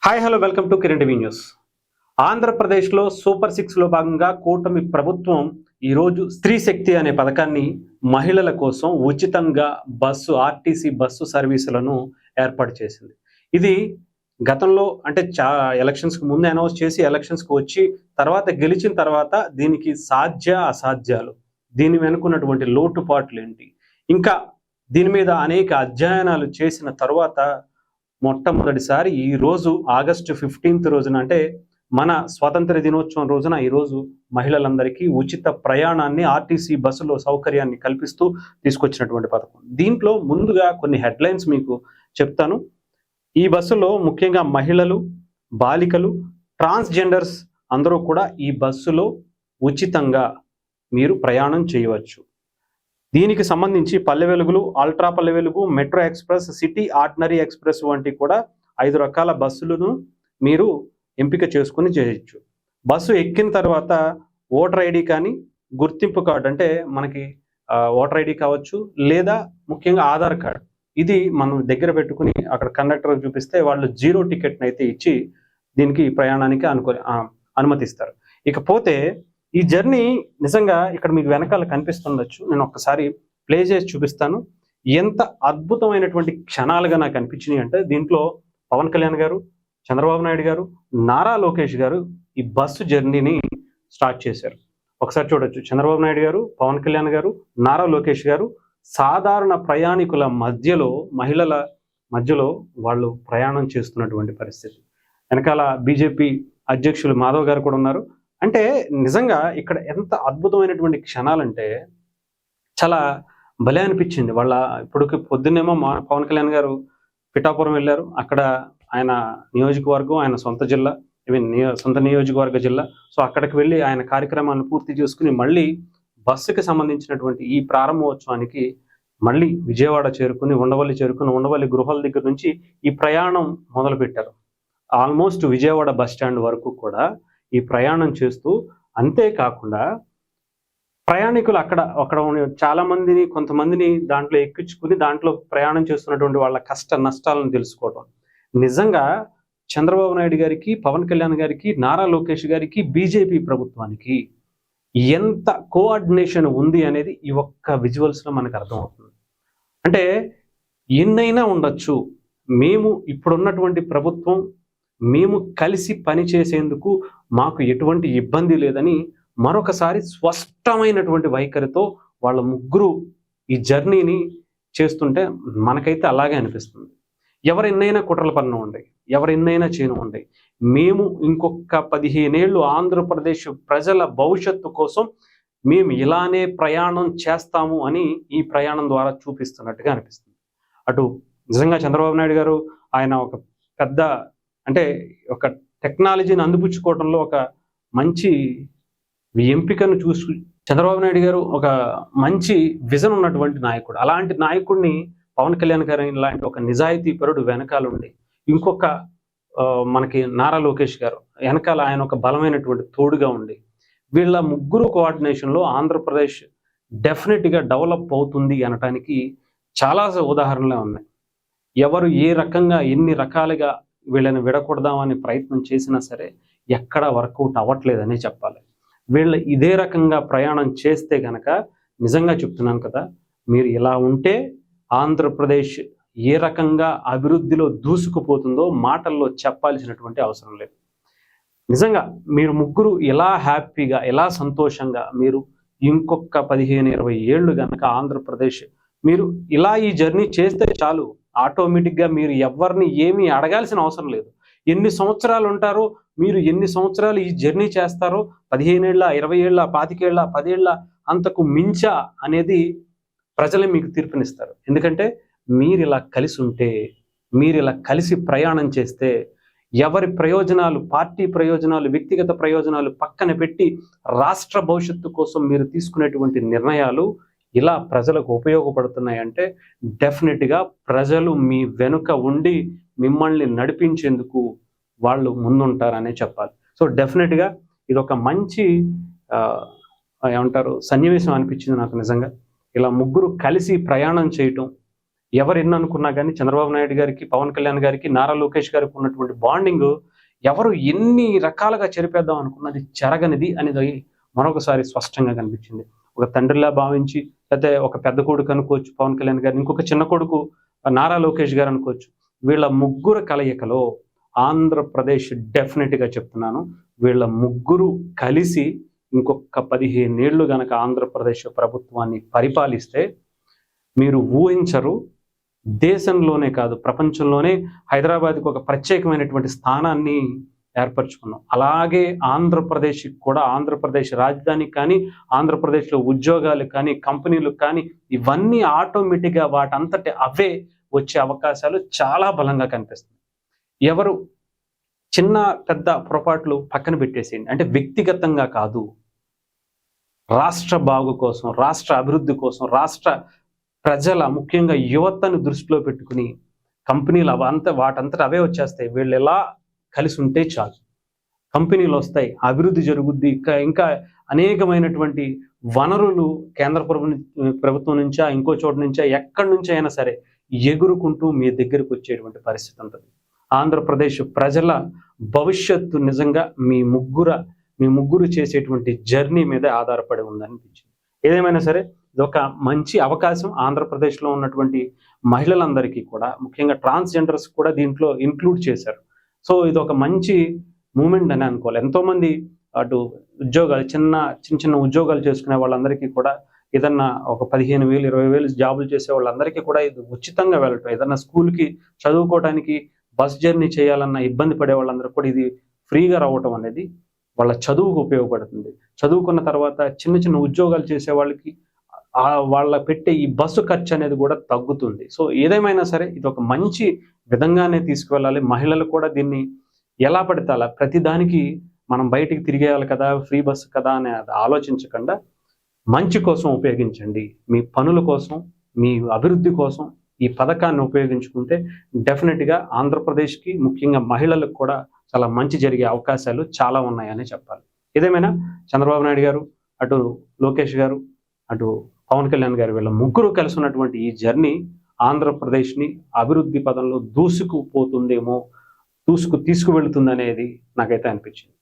Hi hello welcome to Kiran TV news. ఆంధ్రప్రదేశ్లో super 6లో భాగంగా కూటమి ప్రభుత్వం ఈరోజు స్త్రీ శక్తి అనే పథకాన్ని మహిళల కోసం ఉచితంగా ఆర్టీసీ బస్సు సర్వీసులను ఏర్పాటు చేసింది. ఇది గతంలో అంటే ఎలక్షన్స్కి ముందు అనౌన్స్ చేసి ఎలక్షన్స్కి వచ్చి తర్వాత గెలిచిన తర్వాత దీనికి అసాధ్యాలు, దీని వెనుకున్నటువంటి లోటుపాట్లు ఏంటి, ఇంకా దీని మీద అనేక అధ్యయనాలు చేసిన తర్వాత మొట్టమొదటిసారి ఈ రోజు ఆగస్టు 15th రోజున అంటే మన స్వాతంత్ర దినోత్సవం రోజున ఈరోజు మహిళలందరికీ ఉచిత ప్రయాణాన్ని ఆర్టీసీ బస్సులో సౌకర్యాన్ని కల్పిస్తూ తీసుకొచ్చినటువంటి పథకం. దీంట్లో ముందుగా కొన్ని హెడ్లైన్స్ మీకు చెప్తాను. ఈ బస్సులో ముఖ్యంగా మహిళలు, బాలికలు, ట్రాన్స్జెండర్స్ అందరూ కూడా ఈ బస్సులో ఉచితంగా మీరు ప్రయాణం చేయవచ్చు. దీనికి సంబంధించి పల్లె వెలుగులు, ultra Palle Velugu, metro express, city ordinary express వంటి కూడా 5 రకాల బస్సులను మీరు ఎంపిక చేసుకుని చేయొచ్చు. బస్సు ఎక్కిన తర్వాత ఓటర్ ఐడి కానీ గుర్తింపు కార్డు అంటే మనకి ఓటర్ ఐడి కావచ్చు, లేదా ముఖ్యంగా ఆధార్ కార్డు, ఇది మనం దగ్గర పెట్టుకుని అక్కడ కండక్టర్ చూపిస్తే వాళ్ళు 0 టికెట్ని అయితే ఇచ్చి దీనికి ప్రయాణానికి అనుమతిస్తారు. ఇకపోతే ఈ జర్నీ నిజంగా ఇక్కడ మీకు వెనకాల కనిపిస్తుండొచ్చు, నేను ఒక్కసారి ప్లే చేసి చూపిస్తాను. ఎంత అద్భుతమైనటువంటి క్షణాలుగా నాకు అనిపించినాయి అంటే దీంట్లో పవన్ కళ్యాణ్ గారు, చంద్రబాబు నాయుడు గారు, నారా లోకేష్ గారు ఈ బస్సు జర్నీని స్టార్ట్ చేశారు. ఒకసారి చూడొచ్చు, చంద్రబాబు నాయుడు గారు, పవన్ కళ్యాణ్ గారు, నారా లోకేష్ గారు సాధారణ ప్రయాణికుల మధ్యలో, మహిళల మధ్యలో వాళ్ళు ప్రయాణం చేస్తున్నటువంటి పరిస్థితి. వెనకాల బీజేపీ అధ్యక్షులు మాధవ్ గారు కూడా ఉన్నారు. అంటే నిజంగా ఇక్కడ ఎంత అద్భుతమైనటువంటి క్షణాలంటే చాలా భలే అనిపించింది. ఇప్పటికి పొద్దున్నేమో పవన్ కళ్యాణ్ గారు పిఠాపురం వెళ్ళారు. అక్కడ ఆయన నియోజకవర్గం, ఆయన సొంత జిల్లా, సొంత నియోజకవర్గ జిల్లా. సో అక్కడికి వెళ్ళి ఆయన కార్యక్రమాలను పూర్తి చేసుకుని మళ్ళీ బస్సుకి సంబంధించినటువంటి ఈ ప్రారంభోత్సవానికి మళ్ళీ విజయవాడ చేరుకుని ఉండవల్లి గృహాల దగ్గర నుంచి ఈ ప్రయాణం మొదలుపెట్టారు. ఆల్మోస్ట్ విజయవాడ బస్ స్టాండ్ వరకు కూడా ఈ ప్రయాణం చేస్తూ, అంతేకాకుండా ప్రయాణికులు అక్కడ చాలా మందిని, కొంతమందిని దాంట్లో ఎక్కించుకుని దాంట్లో ప్రయాణం చేస్తున్నటువంటి వాళ్ళ కష్ట నష్టాలను తెలుసుకోవడం. నిజంగా చంద్రబాబు నాయుడు గారికి, పవన్ కళ్యాణ్ గారికి, నారా లోకేష్ గారికి, బీజేపీ ప్రభుత్వానికి ఎంత కోఆర్డినేషన్ ఉంది అనేది ఈ ఒక్క విజువల్స్లో మనకు అర్థమవుతుంది. అంటే ఎన్నైనా ఉండొచ్చు, మేము ఇప్పుడున్నటువంటి ప్రభుత్వం, మేము కలిసి పనిచేసేందుకు మాకు ఎటువంటి ఇబ్బంది లేదని మరొకసారి స్పష్టమైనటువంటి వైఖరితో వాళ్ళ ముగ్గురు ఈ జర్నీని చేస్తుంటే మనకైతే అలాగే అనిపిస్తుంది. ఎవరెన్నైనా కుట్రల పన్ను ఉండే, ఎవరెన్నైనా చేను ఉండే, మేము ఇంకొక 15 ఏళ్ళు ఆంధ్రప్రదేశ్ ప్రజల భవిష్యత్తు కోసం మేము ఇలానే ప్రయాణం చేస్తాము అని ఈ ప్రయాణం ద్వారా చూపిస్తున్నట్టుగా అనిపిస్తుంది. అటు నిజంగా చంద్రబాబు నాయుడు గారు ఆయన ఒక పెద్ద అంటే ఒక టెక్నాలజీని అందిపుచ్చుకోవడంలో ఒక మంచి ఎంపికను చంద్రబాబు నాయుడు గారు ఒక మంచి విజన్ ఉన్నటువంటి నాయకుడు. అలాంటి నాయకుడిని పవన్ కళ్యాణ్ గారు లాంటి ఒక నిజాయితీ పరుడు వెనకాల ఉండి, ఇంకొక మనకి నారా లోకేష్ గారు వెనకాల ఆయన ఒక బలమైనటువంటి తోడుగా ఉండి, వీళ్ళ ముగ్గురు కోఆర్డినేషన్లో ఆంధ్రప్రదేశ్ డెఫినెట్గా డెవలప్ అవుతుంది అనటానికి చాలా ఉదాహరణలే ఉన్నాయి. ఎవరు ఏ రకంగా ఎన్ని రకాలుగా వీళ్ళని విడకూడదామని ప్రయత్నం చేసినా సరే ఎక్కడ వర్కౌట్ అవ్వట్లేదని చెప్పాలి. వీళ్ళు ఇదే రకంగా ప్రయాణం చేస్తే కనుక నిజంగా చెప్తున్నాను కదా, మీరు ఇలా ఉంటే ఆంధ్రప్రదేశ్ ఏ రకంగా అభివృద్ధిలో దూసుకుపోతుందో మాటల్లో చెప్పాల్సినటువంటి అవసరం లేదు. నిజంగా మీరు ముగ్గురు ఎలా హ్యాపీగా, ఎలా సంతోషంగా మీరు ఇంకొక 15-20 ఏళ్ళు కనుక ఆంధ్రప్రదేశ్ మీరు ఇలా ఈ జర్నీ చేస్తే చాలు, ఆటోమేటిక్గా మీరు ఎవరిని ఏమీ అడగాల్సిన అవసరం లేదు. ఎన్ని సంవత్సరాలు ఉంటారో, మీరు ఎన్ని సంవత్సరాలు ఈ జర్నీ చేస్తారో, 15 ఏళ్ళ, 20 ఏళ్ళ, 25 ఏళ్ళ, 10 ఏళ్ళ, అంతకు మించా అనేది ప్రజలే మీకు తీర్పునిస్తారు. ఎందుకంటే మీరు ఇలా కలిసి ఉంటే, మీరు ఇలా కలిసి ప్రయాణం చేస్తే, ఎవరి ప్రయోజనాలు, పార్టీ ప్రయోజనాలు, వ్యక్తిగత ప్రయోజనాలు పక్కన పెట్టి రాష్ట్ర భవిష్యత్తు కోసం మీరు తీసుకునేటువంటి నిర్ణయాలు ఇలా ప్రజలకు ఉపయోగపడుతున్నాయంటే డెఫినెట్గా ప్రజలు మీ వెనుక ఉండి మిమ్మల్ని నడిపించేందుకు వాళ్ళు ముందుంటారనే చెప్పాలి. సో డెఫినెట్గా ఇది ఒక మంచి ఏమంటారు సన్నివేశం అనిపించింది నాకు. నిజంగా ఇలా ముగ్గురు కలిసి ప్రయాణం చేయటం, ఎవరు ఎన్ని అనుకున్నా కానీ చంద్రబాబు నాయుడు గారికి, పవన్ కళ్యాణ్ గారికి, నారా లోకేష్ గారికి ఉన్నటువంటి బాండింగ్ ఎవరు ఎన్ని రకాలుగా చెరిపేద్దాం అనుకున్నది జరగనిది అనేది మరొకసారి స్పష్టంగా కనిపించింది. ఒక తండ్రిలా భావించి, లేకపోతే ఒక పెద్ద కొడుకు అనుకోవచ్చు పవన్ కళ్యాణ్ గారు, ఇంకొక చిన్న కొడుకు నారా లోకేష్ గారు అనుకోవచ్చు. వీళ్ళ ముగ్గురు కలయికలో ఆంధ్రప్రదేశ్ డెఫినెట్గా చెప్తున్నాను, వీళ్ళ ముగ్గురు కలిసి ఇంకొక 15 ఏళ్ళు గనక ఆంధ్రప్రదేశ్ ప్రభుత్వాన్ని పరిపాలిస్తే మీరు ఊహించరు, దేశంలోనే కాదు ప్రపంచంలోనే హైదరాబాద్కి ఒక ప్రత్యేకమైనటువంటి స్థానాన్ని ఏర్పరచుకున్నాం. అలాగే ఆంధ్రప్రదేశ్కి కూడా, ఆంధ్రప్రదేశ్ రాజధానికి కానీ, ఆంధ్రప్రదేశ్లో ఉద్యోగాలు కానీ, కంపెనీలు కానీ, ఇవన్నీ ఆటోమేటిక్గా వాటంతటి అవే వచ్చే అవకాశాలు చాలా బలంగా కనిపిస్తుంది. ఎవరు చిన్న పెద్ద పొరపాట్లు పక్కన పెట్టేసేయండి, అంటే వ్యక్తిగతంగా కాదు, రాష్ట్ర బాగు కోసం, రాష్ట్ర అభివృద్ధి కోసం, రాష్ట్ర ప్రజల ముఖ్యంగా యువతను దృష్టిలో పెట్టుకుని కంపెనీలు వాటంతట అవే వచ్చేస్తాయి. వీళ్ళు ఎలా కలిసి ఉంటే చాలు, కంపెనీలు వస్తాయి, అభివృద్ధి జరుగుద్ది. ఇంకా అనేకమైనటువంటి వనరులు కేంద్ర ప్రభుత్వం నుంచా, ఇంకో చోట నుంచా, ఎక్కడి నుంచి అయినా సరే ఎగురుకుంటూ మీ దగ్గరకు వచ్చేటువంటి పరిస్థితి ఉంటుంది. ఆంధ్రప్రదేశ్ ప్రజల భవిష్యత్తు నిజంగా మీ ముగ్గురు చేసేటువంటి జర్నీ మీద ఆధారపడి ఉందనిపించింది. ఏదేమైనా సరే ఇదొక మంచి అవకాశం ఆంధ్రప్రదేశ్లో ఉన్నటువంటి మహిళలందరికీ కూడా, ముఖ్యంగా ట్రాన్స్జెండర్స్ కూడా దీంట్లో ఇంక్లూడ్ చేశారు. సో ఇది ఒక మంచి మూమెంట్ అని అనుకోవాలి. ఎంతోమంది అటు ఉద్యోగాలు చిన్న ఉద్యోగాలు చేసుకునే వాళ్ళందరికీ కూడా, ఏదన్నా ఒక 15,000 20,000 జాబులు చేసే వాళ్ళందరికీ కూడా ఇది ఉచితంగా వెళ్ళటం, ఏదన్నా స్కూల్కి చదువుకోవడానికి బస్ జర్నీ చేయాలన్న ఇబ్బంది పడే వాళ్ళందరూ కూడా ఇది ఫ్రీగా రావటం అనేది వాళ్ళ చదువుకు ఉపయోగపడుతుంది. చదువుకున్న తర్వాత చిన్న ఉద్యోగాలు చేసే వాళ్ళకి వాళ్ళ పెట్టే ఈ బస్సు ఖర్చు అనేది కూడా తగ్గుతుంది. సో ఏదేమైనా సరే ఇది ఒక మంచి విధంగానే తీసుకువెళ్ళాలి. మహిళలు కూడా దీన్ని ఎలా పడితే అలా ప్రతిదానికి మనం బయటికి తిరిగేయాలి కదా, ఫ్రీ బస్సు కదా అని ఆలోచించకుండా మంచి కోసం ఉపయోగించండి. మీ పనుల కోసం, మీ అభివృద్ధి కోసం ఈ పథకాన్ని ఉపయోగించుకుంటే డెఫినెట్గా ఆంధ్రప్రదేశ్కి, ముఖ్యంగా మహిళలకు కూడా చాలా మంచి జరిగే అవకాశాలు చాలా ఉన్నాయని చెప్పాలి. ఏదేమైనా చంద్రబాబు నాయుడు గారు, అటు లోకేష్ గారు, అటు పవన్ కళ్యాణ్ గారు, వీళ్ళ ముగ్గురు కలిసి ఉన్నటువంటి ఈ జర్నీ ఆంధ్రప్రదేశ్ని అభివృద్ధి పదంలో తీసుకువెళ్తుందనేది నాకైతే అనిపించింది.